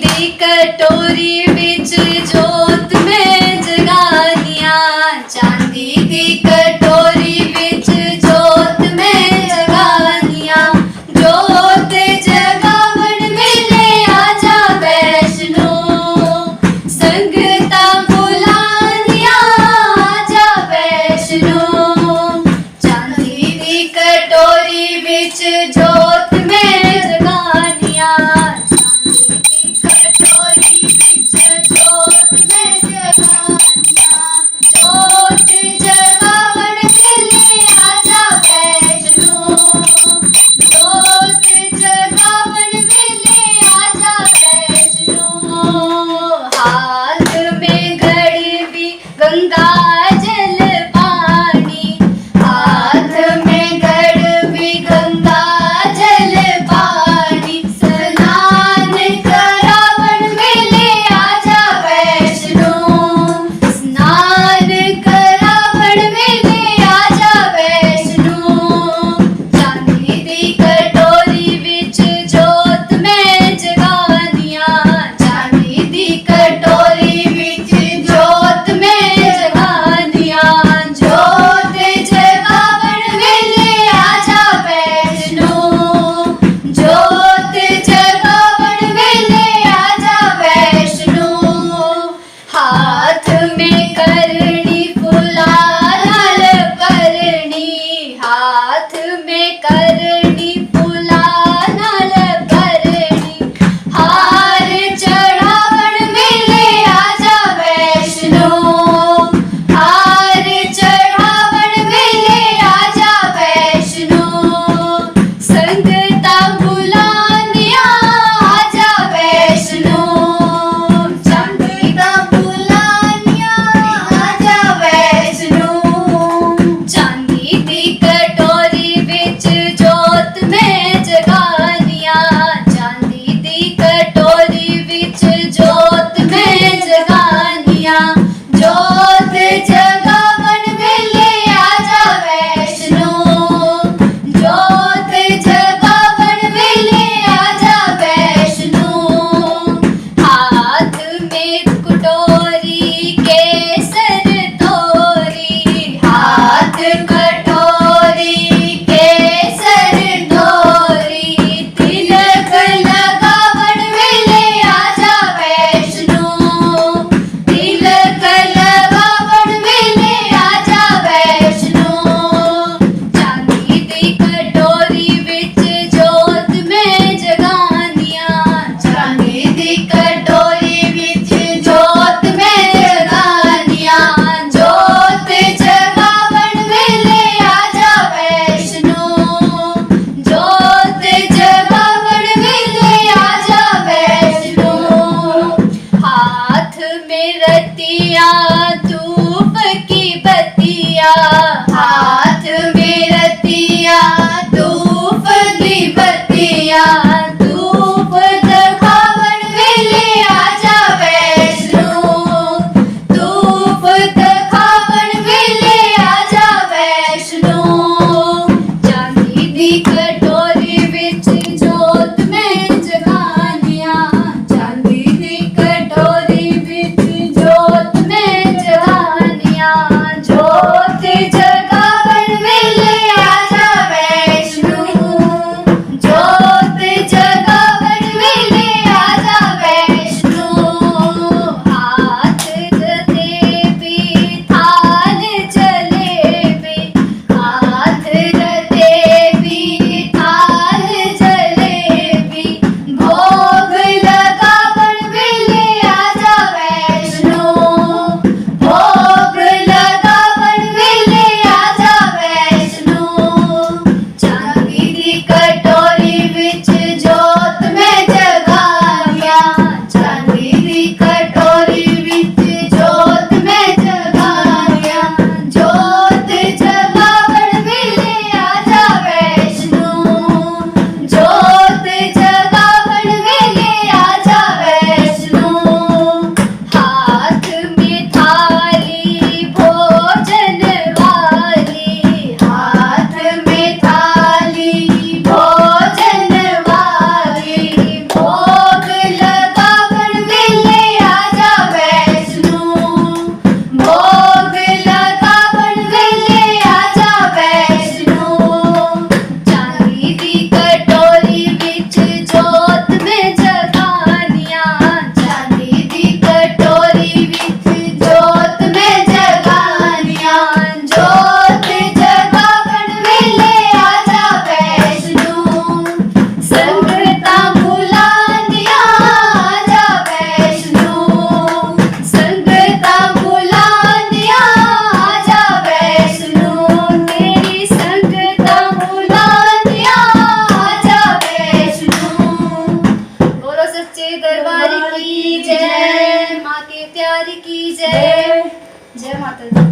दी कटोरी विच जोत में जगानिया, चांदी दी कटोरी विच जोत में जगानिया, जोत जगावन वेले आजा वैष्णो, संगतां बुलानिया आजा वैष्णो, चांदी दी कटोरी विच जोत में जगानिया, चांदी दी कटोरी विच जोत में जगानिया, जोत जगावन वेले आजा वैष्णो, जोत जगावन वेले आजा वैष्णो, हाथ में गड़वी गंगा जल पानी, हाथ में गड़वी गंगा जल पानी, स्नान करावन वेले आजा वैष्णो, स्नान करावन वेले आजा वैष्णो, चांदी दी कटोरी विच जोत में जगानिया, चांदी दी कटोरी विच जोत में जगानिया, जोत जगावन वेले आजा वैष्णो, जोत जगावन वेले आजा वैष्णो, हाथ में करणी फुलाल करणी, हाथ में करणी फुलाल करणी, हार चढ़ावन वेले आजा वैष्णो, हार चढ़ावन वेले आजा वैष्णो, संगतां बुलानिया आजा वैष्णो, संगतां बुलानिया आजा वैष्णो, चांदी दी कटोरी विच जोत में जगानिया, चांदी दी कटोरी विच जोत में जगानिया, जोत जगावन वेले आजा वैष्णो, जोत जगावन वेले आजा वैष्णो, हाथ में कटोरी केसर तोरी, हाथ कटोरी केसर तोरी, तिलक लगावन वेले आजा वैष्णो, तिलक लगावन वेले आजा वैष्णो, चांदी दी कटोरी विच जोत में जगानिया, चांदी दी कटोरी विच जोत में जगानिया, जोत जगावन वेले आजा वैष्णो, जोत जगावन वेले आजा वैष्णो, हाथ में रतिया धूप की बत्तिया, हाथ में रतिया धूप की बत्तिया, धूप दिखावन वेले आजा वैष्णो, धूप दिखावन वेले आजा वैष्णो, चांदी दी कटोरी विच जोत में जगानिया, चांदी दी कटोरी विच जोत में जगानिया, जोत जगावन वेले आजा वैष्णो। जय, माँ के प्यार की जय। जय माता दी।